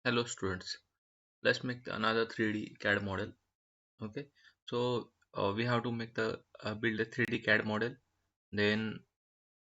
Hello students, let's make another 3D CAD model. Okay, so we have to make the build a 3D CAD model, then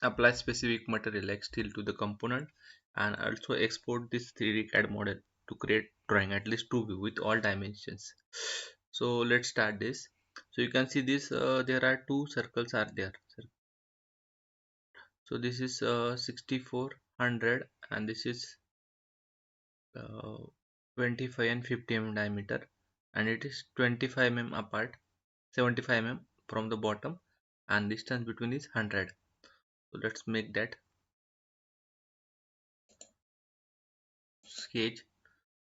apply specific material like steel to the component, and also export this 3D CAD model to create drawing at least two view with all dimensions. So let's start this. So you can see this. There are two circles are there. So this is 6400 and this is uh, 25 and 50 diameter, and it is 25 apart, 75 from the bottom, and distance between is 100. So let's make that sketch.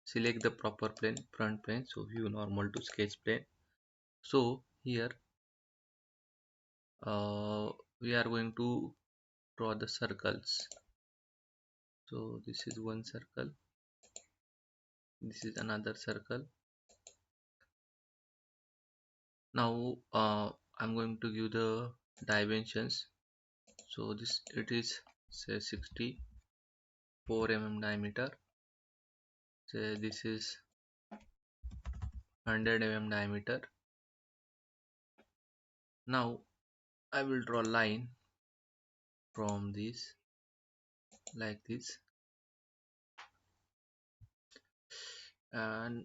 Select the proper plane, front plane, so view normal to sketch plane. So here uh, we are going to draw the circles. So this is one circle, this is another circle. Now I'm going to give the dimensions. So this it is say 64 diameter, say this is 100 diameter. Now I will draw a line from this like this, and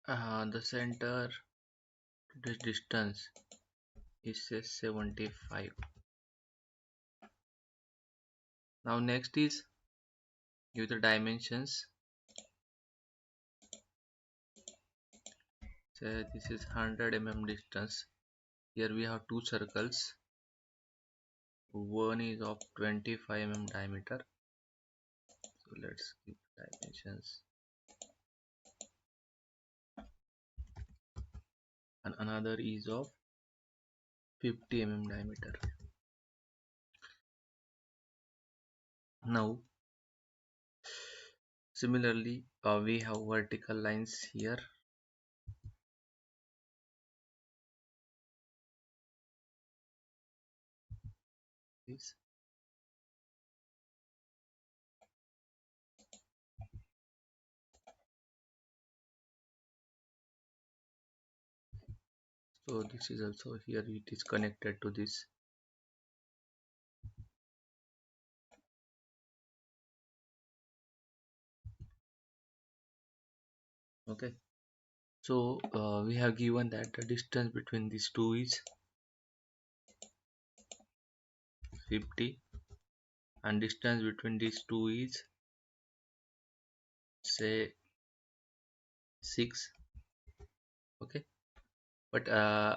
the center to this distance is say 75. Now next is give the dimensions. Say this is 100 distance. Here we have two circles. One is of 25 diameter. So let's give dimensions. And another is of 50 diameter. Now similarly we have vertical lines here. This, so this is also here, it is connected to this. Okay, so we have given that the distance between these two is 50, and distance between these two is say 6. Okay, but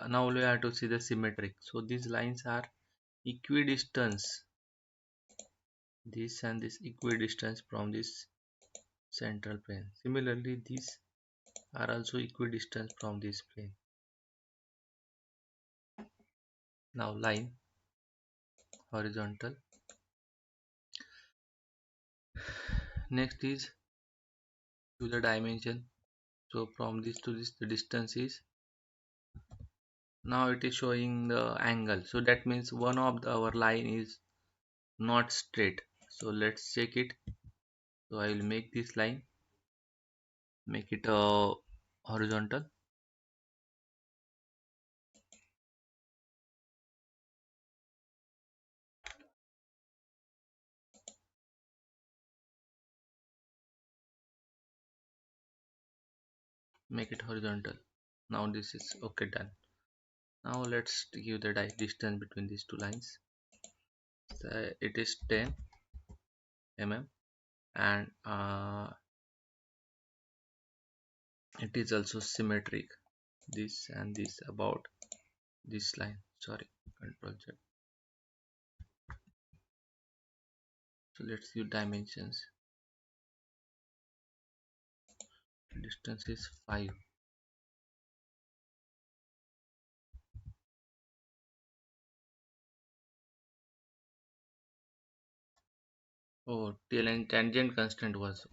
now we have to see the symmetric. So these lines are equidistance, this and this equidistance from this central plane. Similarly these are also equidistant from this plane. Now line horizontal. Next is to the dimension. So from this to this the distance is, now it is showing the angle, so that means one of our line is not straight. So let's check it. So I will make this line, make it horizontal. Make it horizontal. Now this is okay, done. Now let's give the distance between these two lines. So it is 10 and it is also symmetric, this and this about this line. Sorry, control Z. So let's use dimensions. Distance is 5. Oh, tail and tangent constant was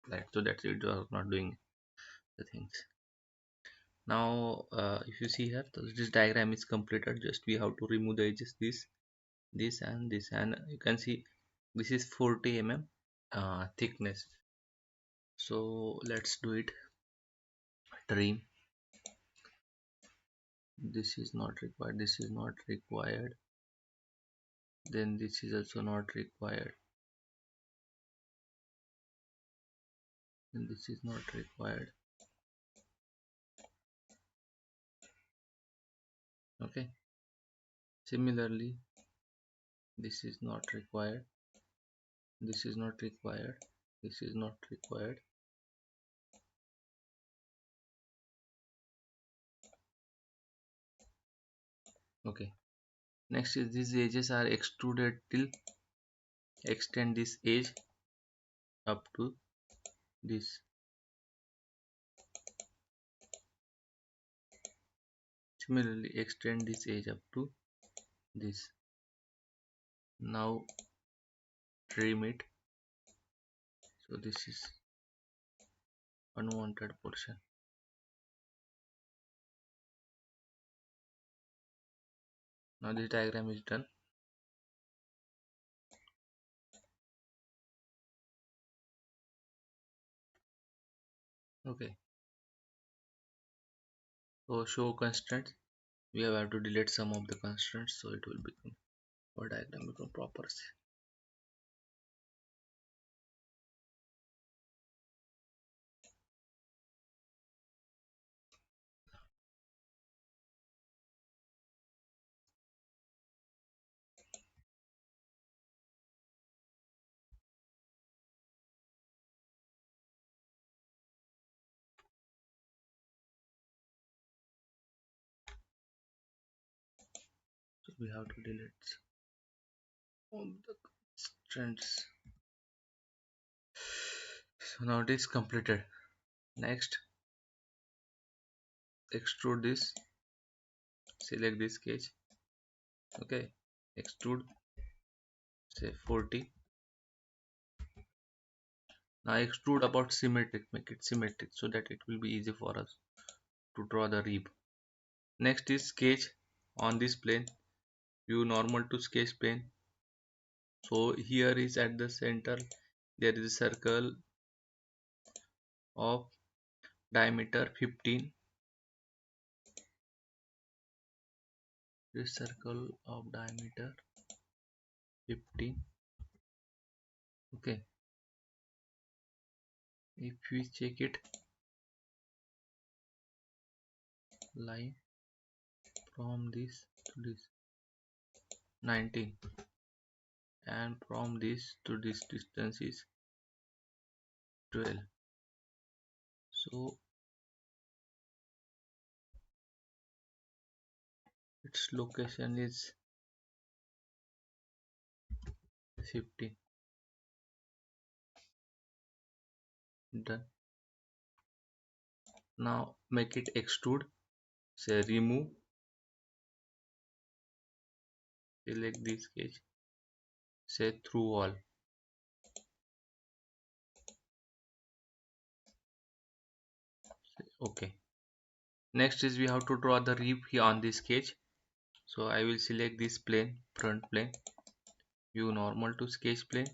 applied, so that's it was not doing the things. Now if you see here, so this diagram is completed. Just we have to remove the edges, this and this, and you can see this is 40 thickness. So let's do it. Trim. This is not required, this is not required, then this is also not required, and this is not required. Okay, similarly this is not required, this is not required, this is not required. Okay, next is these edges are extruded till extend this edge up to this. Similarly extend this edge up to this. Now trim it. So this is unwanted portion. Now this diagram is done. Okay, so show constraints. We have to delete some of the constraints, so it will become our diagram become proper. So we have to delete all the constraints. So now it is completed. Next, extrude this. Select this sketch. Okay, extrude. Say 40. Now extrude about symmetric. Make it symmetric so that it will be easy for us to draw the rib. Next is sketch on this plane. View normal to sketch plane. So here is at the center there is a circle of diameter 15. This circle of diameter 15. Okay, if we check it, line from this to this 19, and from this to this distance is 12. So its location is 15. Done. Now make it extrude. Say remove. Select this sketch. Say through all. Okay. Next is we have to draw the rib here on this sketch. So I will select this plane, front plane. View normal to sketch plane.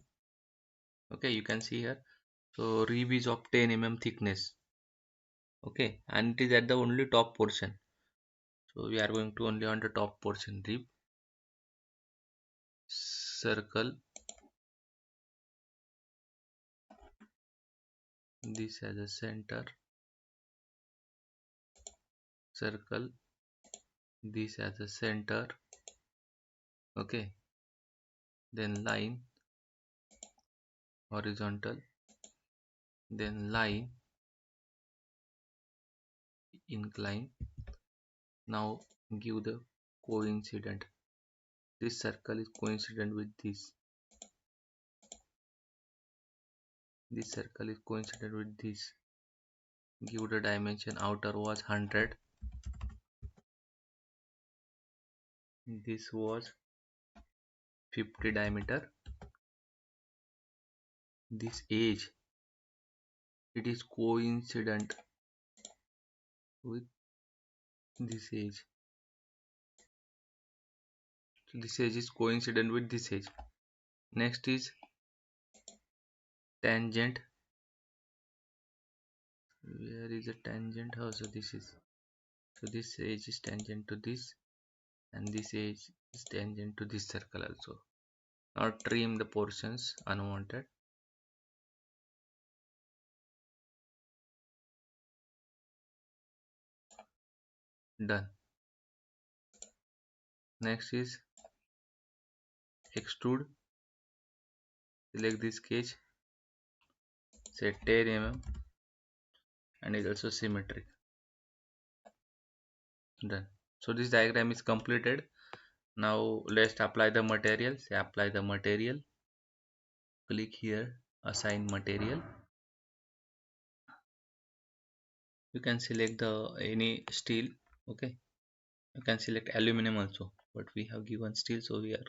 Okay, you can see here. So rib is of 10 mm thickness. Okay, and it is at the only top portion. So we are going to only on the top portion. Rib, circle this as a center, circle this as a center. Okay, then line horizontal, then line incline. Now give the coincident. This circle is coincident with this. This circle is coincident with this. Give the dimension. Outer was 100. This was 50 diameter. This edge, it is coincident with this edge. So this edge is coincident with this edge. Next is tangent where is a tangent? Oh, so this is, so this edge is tangent to this, and this edge is tangent to this circle also. Now trim the portions unwanted. Done. Next is extrude. Select this sketch, say 10 mm, and is also symmetric. Done. So this diagram is completed. Now let's apply the material. Say apply the material. Click here, assign material. You can select the any steel. Okay. You can select aluminum also, but we have given steel, so we are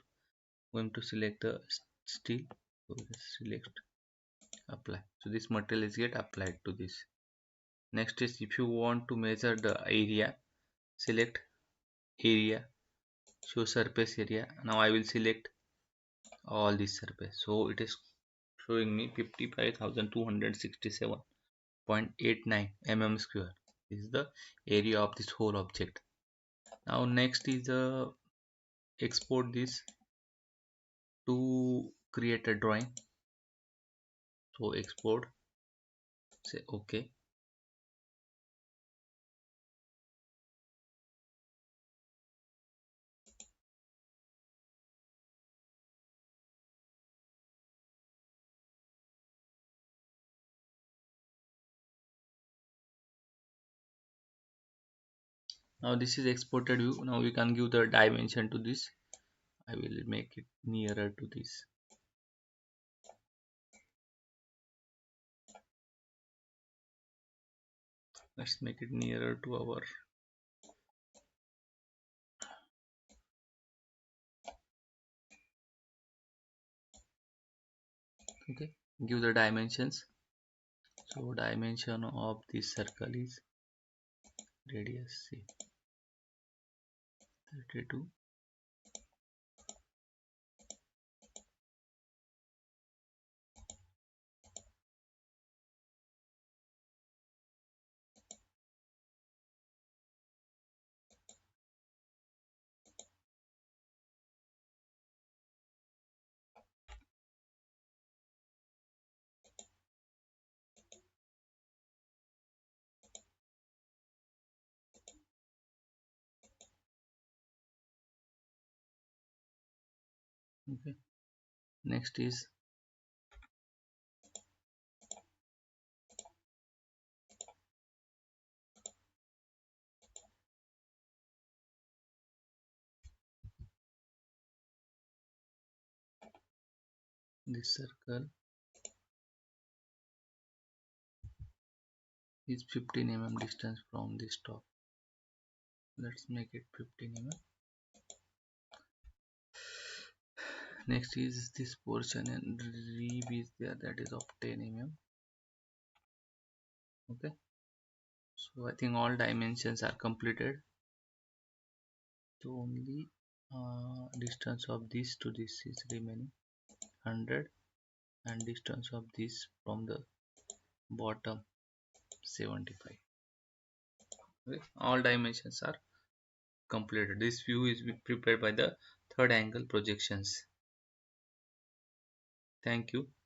going to select the steel. So select apply. So this material is get applied to this. Next is if you want to measure the area, select area, show surface area. Now I will select all this surface. So it is showing me 55,267.89 mm square. This is the area of this whole object. Now next is export this to create a drawing. So export, say OK. Now this is exported view. Now we can give the dimension to this. I will make it nearer to this. Let's make it nearer to our, okay, give the dimensions. So dimension of this circle is radius, say 32. Okay. Next is this circle is 15 mm distance from this top. Let's make it 15 mm. Next is this portion and rev is there, that is of 10 mm. Okay. So I think all dimensions are completed. So only distance of this to this is remaining 100, and distance of this from the bottom 75. Okay. All dimensions are completed. This view is prepared by the third angle projections. Thank you.